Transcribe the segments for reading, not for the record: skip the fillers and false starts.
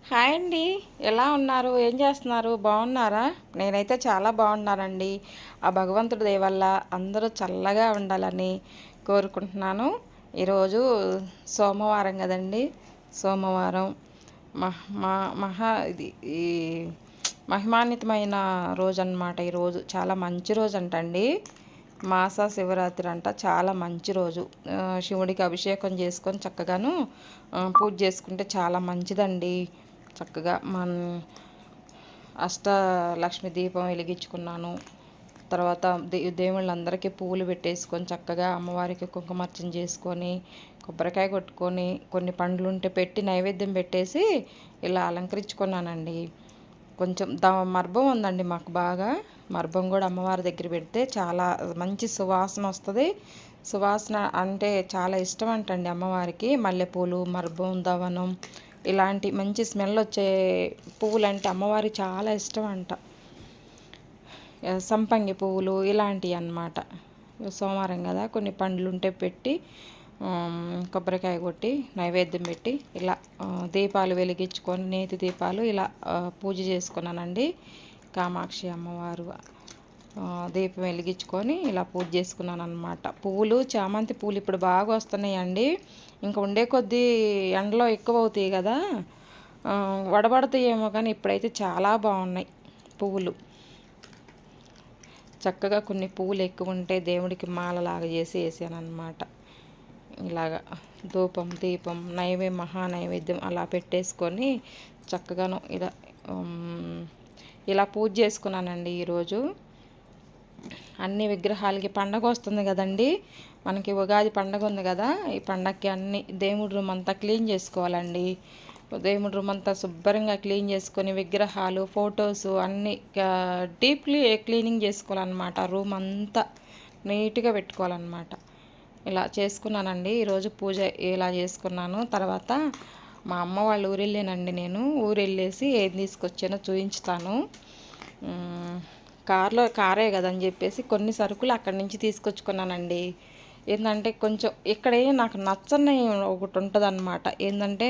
Hi అండి. ఎలా ఉన్నారు? ఏం చేస్తున్నారు? బాగున్నారా? నేనైతే చాలా బాగున్నానండి. ఆ భగవంతుడి దయ వల్ల అందరూ చల్లగా ఉండాలని కోరుకుంటున్నాను. ఈరోజు సోమవారం కదండి. సోమవారం మహ్ మా మహా ఇది ఈ మహిమాన్వితమైన రోజు అన్నమాట. ఈరోజు చాలా మంచి రోజు అంటండి. మాస శివరాత్రి అంట, చాలా మంచి రోజు. శివుడికి అభిషేకం చేసుకొని చక్కగాను పూజ చేసుకుంటే చాలా మంచిదండి. చక్కగా అష్టలక్ష్మి దీపం వెలిగించుకున్నాను. తర్వాత దేవుళ్ళందరికీ పువ్వులు పెట్టేసుకొని చక్కగా అమ్మవారికి కుంకుమార్చన చేసుకొని కొబ్బరికాయ కొట్టుకొని కొన్ని పండ్లు ఉంటే పెట్టి నైవేద్యం పెట్టేసి ఇలా అలంకరించుకున్నానండి. కొంచెం మర్భం ఉందండి మాకు బాగా. మర్భం కూడా అమ్మవారి దగ్గర పెడితే చాలా మంచి సువాసన వస్తుంది. సువాసన అంటే చాలా ఇష్టం అంటండి అమ్మవారికి. మల్లెపూలు, మర్భం, దవనం ఇలాంటి మంచి స్మెల్ వచ్చే పువ్వులు అంటే అమ్మవారికి చాలా ఇష్టం అంట. సంపంగి పువ్వులు ఇలాంటివి అన్నమాట. సోమవారం కదా, కొన్ని పండ్లు ఉంటే పెట్టి కొబ్బరికాయ కొట్టి నైవేద్యం పెట్టి ఇలా దీపాలు వెలిగించుకొని నేతి దీపాలు ఇలా పూజ చేసుకున్నానండి. కామాక్షి అమ్మవారు దీపం వెలిగించుకొని ఇలా పూజ చేసుకున్నాను అనమాట. పువ్వులు చామంతి పువ్వులు ఇప్పుడు బాగా వస్తున్నాయండి. ఇంకా ఉండే కొద్దీ ఎండలో ఎక్కువ అవుతాయి కదా, వడబడతాయేమో, కానీ ఇప్పుడైతే చాలా బాగున్నాయి పువ్వులు. చక్కగా కొన్ని పువ్వులు ఎక్కువ ఉంటే దేవుడికి మాలలాగా చేసి వేసాను అనమాట. ఇలాగా ధూపం దీపం మహానైవేద్యం అలా పెట్టేసుకొని చక్కగాను ఇలా పూజ చేసుకున్నానండి. ఈరోజు అన్ని విగ్రహాలకి పండగ వస్తుంది కదండి, మనకి ఉగాది పండగ ఉంది కదా. ఈ పండగకి అన్ని దేవుడి రూమ్ అంతా క్లీన్ చేసుకోవాలండి. దేవుడి రూమ్ అంతా శుభ్రంగా క్లీన్ చేసుకొని విగ్రహాలు, ఫొటోస్ అన్నీ డీప్లీ క్లీనింగ్ చేసుకోవాలన్నమాట. రూమ్ అంతా నీట్గా పెట్టుకోవాలన్నమాట. ఇలా చేసుకున్నానండి. ఈరోజు పూజ ఇలా చేసుకున్నాను. తర్వాత మా అమ్మ వాళ్ళ ఊరు వెళ్ళానండి. నేను ఊరు వెళ్ళేసి ఏం తీసుకొచ్చానో చూపించుతాను. కారే కదని చెప్పేసి కొన్ని సరుకులు అక్కడి నుంచి తీసుకొచ్చుకున్నానండి. ఏంటంటే కొంచెం ఇక్కడే నాకు నచ్చని ఒకటి ఉంటుంది అనమాట. ఏంటంటే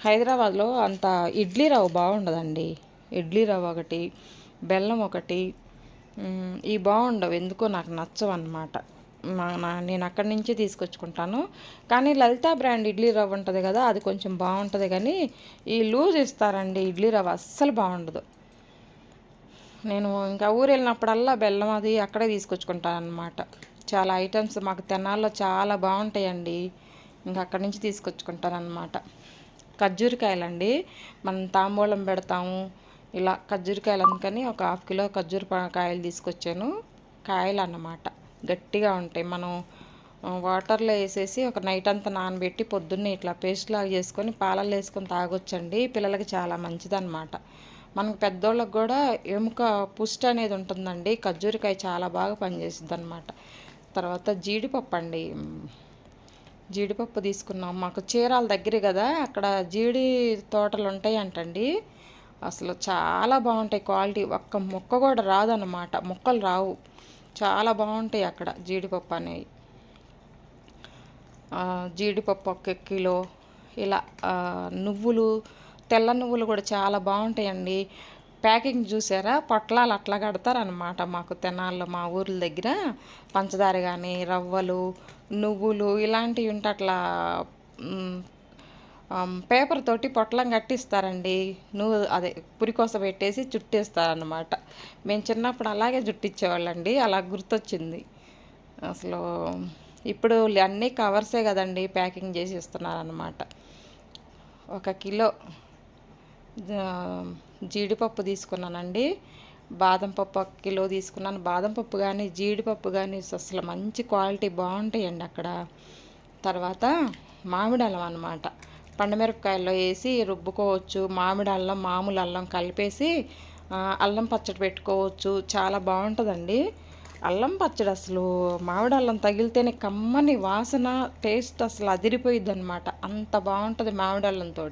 హైదరాబాద్లో అంత ఇడ్లీ రవ్వ బాగుండదండి. ఇడ్లీ రవ్వ ఒకటి, బెల్లం ఒకటి ఈ బాగుండవు, ఎందుకో నాకు నచ్చవు అనమాట. నేను అక్కడి నుంచి తీసుకొచ్చుకుంటాను. కానీ లలితా బ్రాండ్ ఇడ్లీ రవ్వ ఉంటుంది కదా, అది కొంచెం బాగుంటుంది. కానీ ఈ లూజ్ ఇస్తారండి ఇడ్లీ రవ్వ, అస్సలు బాగుండదు. నేను ఇంకా ఊరు వెళ్ళినప్పుడల్లా బెల్లం అది అక్కడే తీసుకొచ్చుకుంటాను అనమాట. చాలా ఐటమ్స్ మాకు తెనాల్లో చాలా బాగుంటాయండి. ఇంకా అక్కడి నుంచి తీసుకొచ్చుకుంటాను అనమాట. ఖర్జూరకాయలండి, మనం తాంబూలం పెడతాము ఇలా. ఖర్జూరకాయలు అందుకని ఒక 1/2 కిలో ఖర్జూర కాయలు తీసుకొచ్చాను. కాయలు అన్నమాట, గట్టిగా ఉంటాయి. మనం వాటర్లో వేసేసి ఒక నైట్ అంతా నానబెట్టి పొద్దున్నే ఇట్లా పేస్ట్ లాగా చేసుకొని పాలల్లో వేసుకొని తాగొచ్చండి. పిల్లలకి చాలా మంచిదన్నమాట. మనకు పెద్దోళ్ళకి కూడా ఎముక పుష్టి అనేది ఉంటుందండి. ఖర్జూరకాయ చాలా బాగా పనిచేస్తుంది అనమాట. తర్వాత జీడిపప్పు అండి, జీడిపప్పు తీసుకున్నాం. మాకు చీరాల దగ్గర కదా, అక్కడ జీడి తోటలు ఉంటాయి అంటండి. అసలు చాలా బాగుంటాయి క్వాలిటీ. ఒక్క మొక్క కూడా రాదన్నమాట, మొక్కలు రావు. చాలా బాగుంటాయి అక్కడ జీడిపప్పు అనేవి. జీడిపప్పు 1 కిలో ఇలా. నువ్వులు, తెల్ల నువ్వులు కూడా చాలా బాగుంటాయండి. ప్యాకింగ్ చూసారా, పొట్లాలు అట్లా కడతారనమాట. మాకు తెనాల్లో మా ఊర్ల దగ్గర పంచదార కానీ రవ్వలు, నువ్వులు ఇలాంటివి ఉంటే అట్లా పేపర్ తోటి పొట్లం కట్టిస్తారండి. అదే పురికోస పెట్టేసి చుట్టేస్తారనమాట. మేము చిన్నప్పుడు అలాగే చుట్టించేవాళ్ళండి. అలా గుర్తొచ్చింది అసలు. ఇప్పుడు అన్నీ కవర్సే కదండి ప్యాకింగ్ చేసి ఇస్తున్నారనమాట. 1 కిలో జీడిపప్పు తీసుకున్నానండి. బాదం పప్పు 1 కిలో తీసుకున్నాను. బాదం పప్పు కానీ జీడిపప్పు కానీ అసలు మంచి క్వాలిటీ బాగుంటాయండి అక్కడ. తర్వాత మామిడి అల్లం అనమాట, పండుమిరపకాయల్లో వేసి రుబ్బుకోవచ్చు. మామిడి అల్లం, మామూలు అల్లం కలిపేసి అల్లం పచ్చడి పెట్టుకోవచ్చు. చాలా బాగుంటుందండి అల్లం పచ్చడి. అసలు మామిడి అల్లం తగిలితేనే కమ్మని వాసన, టేస్ట్ అసలు అదిరిపోయిద్ది అనమాట. అంత బాగుంటుంది మామిడి అల్లంతో.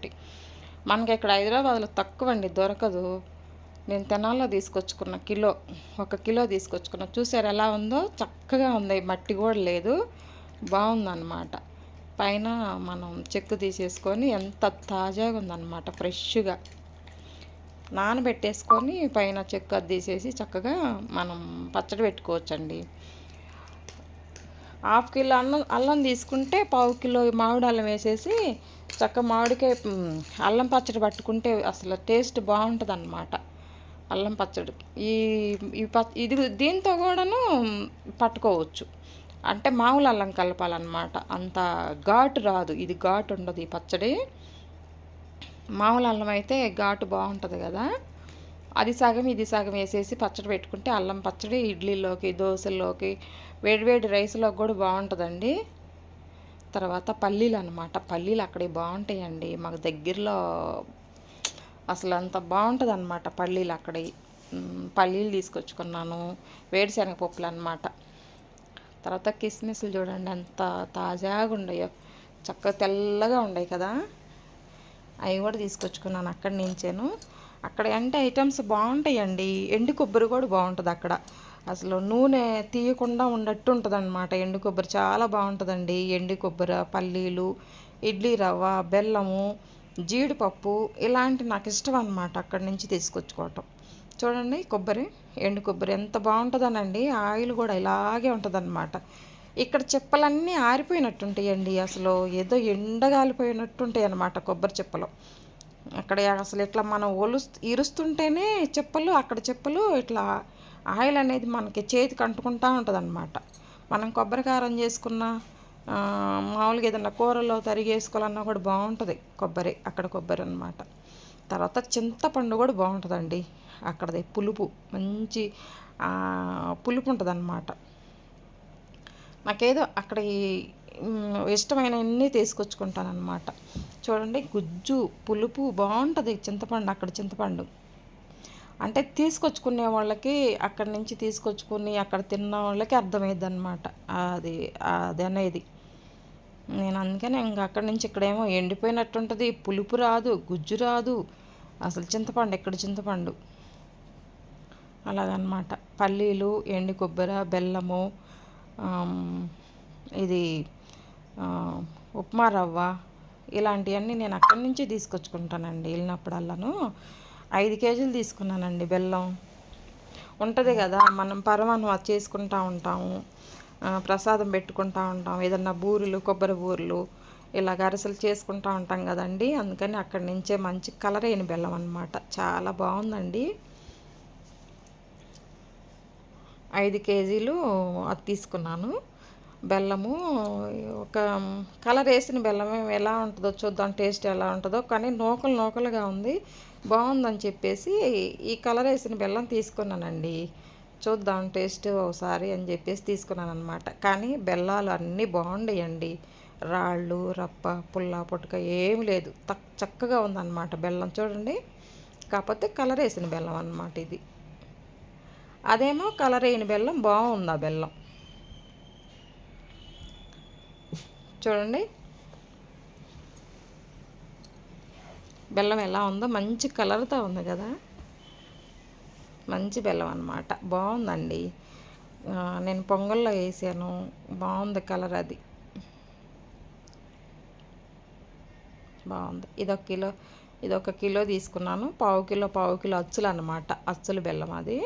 మనకి ఇక్కడ హైదరాబాద్లో తక్కువ అండి, దొరకదు. నేను తెనాల్లో తీసుకొచ్చుకున్న 1 కిలో తీసుకొచ్చుకున్న. చూసారు ఎలా ఉందో, చక్కగా ఉంది, మట్టి కూడా లేదు, బాగుందన్నమాట. పైన మనం చెక్కు తీసేసుకొని ఎంత తాజాగా ఉందన్నమాట, ఫ్రెష్గా నానబెట్టేసుకొని పైన చెక్కు అది తీసేసి చక్కగా మనం పచ్చడి పెట్టుకోవచ్చండి. హాఫ్ కిలో అల్లం తీసుకుంటే పావు కిలో మామిడి అల్లం వేసేసి మామిడికాయ అల్లం పచ్చడి పట్టుకుంటే అసలు టేస్ట్ బాగుంటుంది అన్నమాట. అల్లం పచ్చడి ఈ ఇది దీంతో కూడాను పట్టుకోవచ్చు. అంటే మామూలు అల్లం కలపాలన్నమాట, అంత ఘాటు రాదు, ఇది ఘాటు ఉండదు ఈ పచ్చడి. మామూలు అల్లం అయితే ఘాటు బాగుంటుంది కదా, అది సగం ఇది సగం వేసేసి పచ్చడి పెట్టుకుంటే అల్లం పచ్చడి ఇడ్లీలోకి, దోశల్లోకి, వేడివేడి రైస్లోకి కూడా బాగుంటుందండి. తర్వాత పల్లీలు అనమాట, పల్లీలు అక్కడే బాగుంటాయండి, మాకు దగ్గరలో అసలు అంత బాగుంటుంది అనమాట పల్లీలు అక్కడ. పల్లీలు తీసుకొచ్చుకున్నాను, వేడిశనగ పప్పులు అనమాట. తర్వాత కిస్మిస్లు చూడండి ఎంత తాజాగా ఉన్నాయో, చక్కగా తెల్లగా ఉన్నాయి కదా, అవి కూడా తీసుకొచ్చుకున్నాను అక్కడి నుంచేను. అక్కడ అంటే ఐటమ్స్ బాగుంటాయండి, ఎండు కొబ్బరి కూడా బాగుంటుంది అక్కడ, అసలు నూనె తీయకుండా ఉన్నట్టు ఉంటుంది అనమాట. ఎండు కొబ్బరి చాలా బాగుంటుందండి, ఎండు కొబ్బరి, పల్లీలు, ఇడ్లీ రవ్వ, బెల్లము, జీడిపప్పు ఇలాంటి నాకు ఇష్టం అనమాట అక్కడి నుంచి తీసుకొచ్చుకోవటం. చూడండి కొబ్బరి, ఎండు కొబ్బరి ఎంత బాగుంటుందనండి, ఆయిల్ కూడా ఇలాగే ఉంటుందన్నమాట. ఇక్కడ చెప్పలన్నీ ఆరిపోయినట్టుంటాయండి, అసలు ఏదో ఎండగాలిపోయినట్టుంటాయి అన్నమాట కొబ్బరి చెప్పలు. అక్కడ అసలు ఇట్లా మనం ఇరుస్తుంటేనే చెప్పలు, అక్కడ చెప్పలు ఇట్లా ఆయిల్ అనేది మనకి చేతికి అంటుకుంటూ ఉంటుంది అన్నమాట. మనం కొబ్బరి కారం చేసుకున్న మామూలుగా ఏదన్నా కూరలో తరిగేసుకోవాలన్నా కూడా బాగుంటుంది కొబ్బరి, అక్కడ కొబ్బరి అనమాట. తర్వాత చింతపండు కూడా బాగుంటుందండి అక్కడది, పులుపు మంచి పులుపు ఉంటుంది అన్నమాట. నాకేదో అక్కడ ఇష్టమైనవన్నీ తీసుకొచ్చుకుంటాను అనమాట. చూడండి గుజ్జు, పులుపు బాగుంటుంది చింతపండు, అక్కడ చింతపండు అంటే తీసుకొచ్చుకునే వాళ్ళకి, అక్కడి నుంచి తీసుకొచ్చుకుని అక్కడ తిన్న వాళ్ళకి అర్థమైద్ది అనమాట అది అది అనేది. నేను అందుకని ఇంకా అక్కడి నుంచి ఇక్కడేమో ఎండిపోయినట్టుంటుంది, పులుపు రాదు, గుజ్జు రాదు, అసలు చింతపండు ఇక్కడ చింతపండు అలాగనమాట. పల్లీలు, ఎండు కొబ్బరి, బెల్లము, ఇది ఉప్మా రవ్వ ఇలాంటివన్నీ నేను అక్కడి నుంచి తీసుకొచ్చుకుంటానండి వెళ్ళినప్పుడల్లాను. 5 కేజీలు తీసుకున్నానండి బెల్లం. ఉంటుంది కదా మనం పరమాన్నం అది చేసుకుంటూ ఉంటాము, ప్రసాదం పెట్టుకుంటూ ఉంటాం, ఏదన్నా బూరెలు, కొబ్బరి బూరెలు ఇలా అరిసెలు చేసుకుంటూ ఉంటాం కదండి, అందుకని అక్కడి నుంచే మంచి కలర్ అయిన బెల్లం అనమాట, చాలా బాగుందండి. 5 కేజీలు అది తీసుకున్నాను బెల్లము. ఒక కలర్ వేసిన బెల్లం ఎలా ఉంటుందో చూద్దాం, టేస్ట్ ఎలా ఉంటుందో, కానీ నూకలుగా ఉంది, బాగుందని చెప్పేసి ఈ కలర్ వేసిన బెల్లం తీసుకున్నానండి. చూద్దాం టేస్ట్ ఒకసారి అని చెప్పేసి తీసుకున్నాను అనమాట. కానీ బెల్లాలు అన్నీ బాగుండేయండి, రాళ్ళు రప్ప పుల్ల పుట్టుక ఏమి లేదు, చక్కగా ఉందన్నమాట బెల్లం చూడండి. కాకపోతే కలర్ వేసిన బెల్లం అన్నమాట ఇది, అదేమో కలర్ వేయని బెల్లం, బాగుంది ఆ బెల్లం చూడండి. బెల్లం ఎలా ఉందో, మంచి కలర్తో ఉంది కదా, మంచి బెల్లం అన్నమాట, బాగుందండి. నేను పొంగల్లో వేసాను, బాగుంది కలర్, అది బాగుంది. ఇదొక కిలో తీసుకున్నాను, పావు కిలో అచ్చులు అన్నమాట, అచ్చులు బెల్లం అది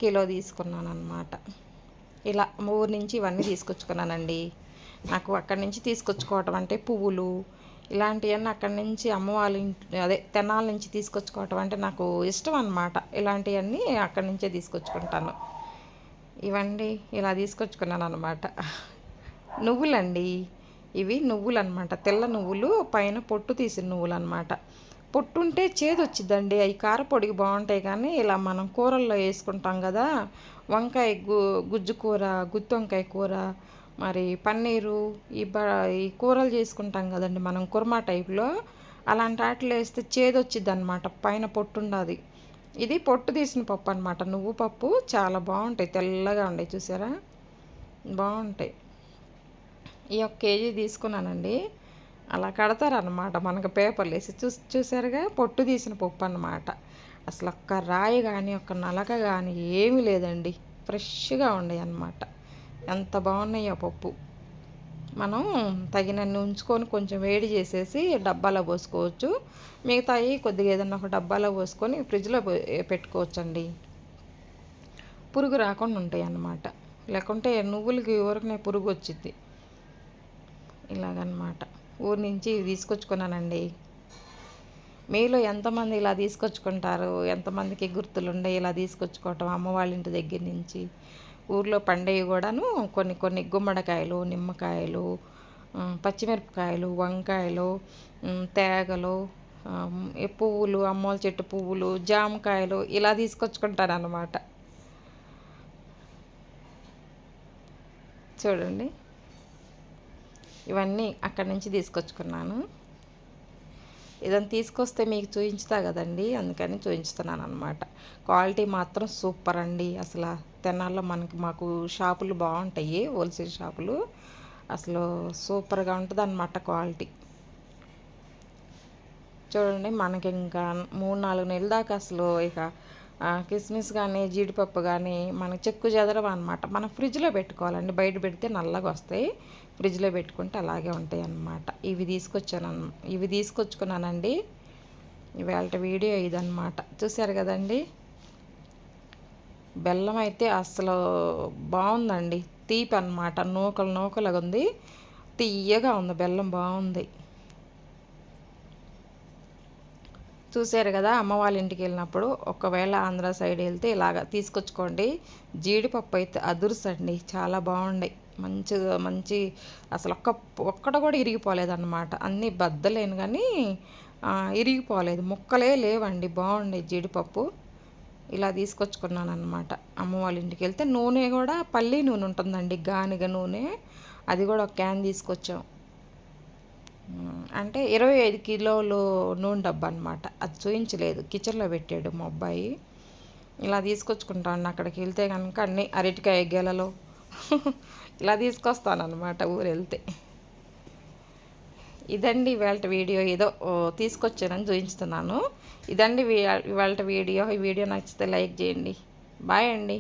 కిలో తీసుకున్నాను అన్నమాట. ఇలా ఊరి నుంచి ఇవన్నీ తీసుకొచ్చుకున్నానండి. నాకు అక్కడి నుంచి తీసుకొచ్చుకోవటం అంటే పువ్వులు ఇలాంటివన్నీ అక్కడి నుంచి అమ్మ వాళ్ళ ఇంటి అదే తెనాల నుంచి తీసుకొచ్చుకోవటం అంటే నాకు ఇష్టం అన్నమాట. ఇలాంటివన్నీ అక్కడి నుంచే తీసుకొచ్చుకుంటాను. ఇవన్నీ ఇలా తీసుకొచ్చుకున్నాను అనమాట. నువ్వులండి, ఇవి నువ్వులు అనమాట, తెల్ల నువ్వులు, పైన పొట్టు తీసిన నువ్వులు అనమాట. పొట్టు ఉంటే చేదు వచ్చిద్దండి, అవి కారపొడికి బాగుంటాయి, కానీ ఇలా మనం కూరల్లో వేసుకుంటాం కదా, వంకాయ గుజ్జు కూర, గుత్తి వంకాయ కూర, మరి పన్నీరు, ఈ కూరలు చేసుకుంటాం కదండి మనం కుర్మా టైప్లో, అలాంటి వాటిలో వేస్తే చేదు వచ్చిద్ది అనమాట, పైన పొట్టు ఉండదు. ఇది పొట్టు తీసిన పప్పు అనమాట, నువ్వు పప్పు చాలా బాగుంటాయి, తెల్లగా ఉంటాయి చూసారా, బాగుంటాయి. ఈ 1 కేజీ తీసుకున్నానండి. అలా కడతారనమాట మనకు పేపర్లు వేసి, చూసారుగా పొట్టు తీసిన పప్పు అన్నమాట. అసలు ఒక్క రాయి కానీ ఒక్క నలక కానీ ఏమీ లేదండి, ఫ్రెష్గా ఉన్నాయి అన్నమాట. ఎంత బాగున్నాయో పప్పు, మనం తగినన్ని ఉంచుకొని కొంచెం వేడి చేసేసి డబ్బాలో పోసుకోవచ్చు. మిగతాయి కొద్దిగా ఏదన్నా ఒక డబ్బాలో పోసుకొని ఫ్రిడ్జ్లో పెట్టుకోవచ్చండి. పురుగు రాకుండా ఉంటాయి అన్నమాట. లేకుంటే నువ్వులకి ఊరకనే పురుగు వచ్చింది. ఇలాగనమాట. ఊరి నుంచి ఇవి తీసుకొచ్చుకున్నానండి. మీలో ఎంతమంది ఇలా తీసుకొచ్చుకుంటారు? ఎంతమందికి గుర్తులుండే ఇలా తీసుకొచ్చుకోవటం అమ్మ వాళ్ళ ఇంటి దగ్గర నుంచి? ఊర్లో పండేవి కూడాను కొన్ని కొన్ని గుమ్మడికాయలు, నిమ్మకాయలు, పచ్చిమిరపకాయలు, వంకాయలు, తేగలు, పువ్వులు, అమ్మోల చెట్టు పువ్వులు, జామకాయలు ఇలా తీసుకొచ్చుకుంటారన్నమాట. చూడండి, ఇవన్నీ అక్కడి నుంచి తీసుకొచ్చుకున్నాను. ఇదని తీసుకొస్తే మీకు చూపించుతా కదండి, అందుకని చూపించుతున్నాను అనమాట. క్వాలిటీ మాత్రం సూపర్ అండి. అసలు తెనాల్లో మాకు షాపులు బాగుంటాయి, హోల్సేల్ షాపులు. అసలు సూపర్గా ఉంటుంది అన్నమాట క్వాలిటీ. చూడండి, మనకి ఇంకా 3-4 నెలల దాకా అసలు ఇక కిస్మిస్ కానీ జీడిపప్పు కానీ మనకి చెక్కు చెదరవు అనమాట. మనం ఫ్రిడ్జ్లో పెట్టుకోవాలండి. బయట పెడితే నల్లగా వస్తాయి, ఫ్రిడ్జ్లో పెట్టుకుంటే అలాగే ఉంటాయి అన్నమాట. ఇవి తీసుకొచ్చుకున్నానండి. ఇవాళ వీడియో ఇదన్నమాట. చూశారు కదండి, బెల్లం అయితే అసలు బాగుందండి. తీపి అన్నమాట, నూకలుగా ఉంది, తీయగా ఉంది, బెల్లం బాగుంది. చూశారు కదా, అమ్మ వాళ్ళ ఇంటికి వెళ్ళినప్పుడు ఒకవేళ ఆంధ్ర సైడ్ వెళ్తే ఇలాగ తీసుకొచ్చుకోండి. జీడిపప్పు అయితే అదుర్సండి, చాలా బాగుండే, మంచి అసలు ఒక్కడ కూడా ఇరిగిపోలేదన్నమాట. అన్నీ బద్దలేను కానీ ఇరిగిపోలేదు, ముక్కలే లేవండి, బాగుండే జీడిపప్పు. ఇలా తీసుకొచ్చుకున్నాను అనమాట అమ్మ వాళ్ళ ఇంటికి వెళ్తే. నూనె కూడా పల్లి నూనె ఉంటుందండి, గానిగ నూనె, అది కూడా ఒక క్యాన్ తీసుకొచ్చాం. అంటే 25 కిలోలు నూనె డబ్బా అనమాట. అది చూయించలేదు, కిచెన్లో పెట్టాడు మా అబ్బాయి. ఇలా తీసుకొచ్చుకుంటాను అక్కడికి వెళ్తే కనుక, అన్నీ అరటికాయ గెలలు ఇలా తీసుకొస్తానమాట ఊరు వెళ్తే. ఇదండి ఇవాళ వీడియో, ఏదో తీసుకొచ్చానని చూపిస్తున్నాను. ఇదండి ఇవాళ వీడియో. ఈ వీడియో నచ్చితే లైక్ చేయండి. బాయ్ అండి.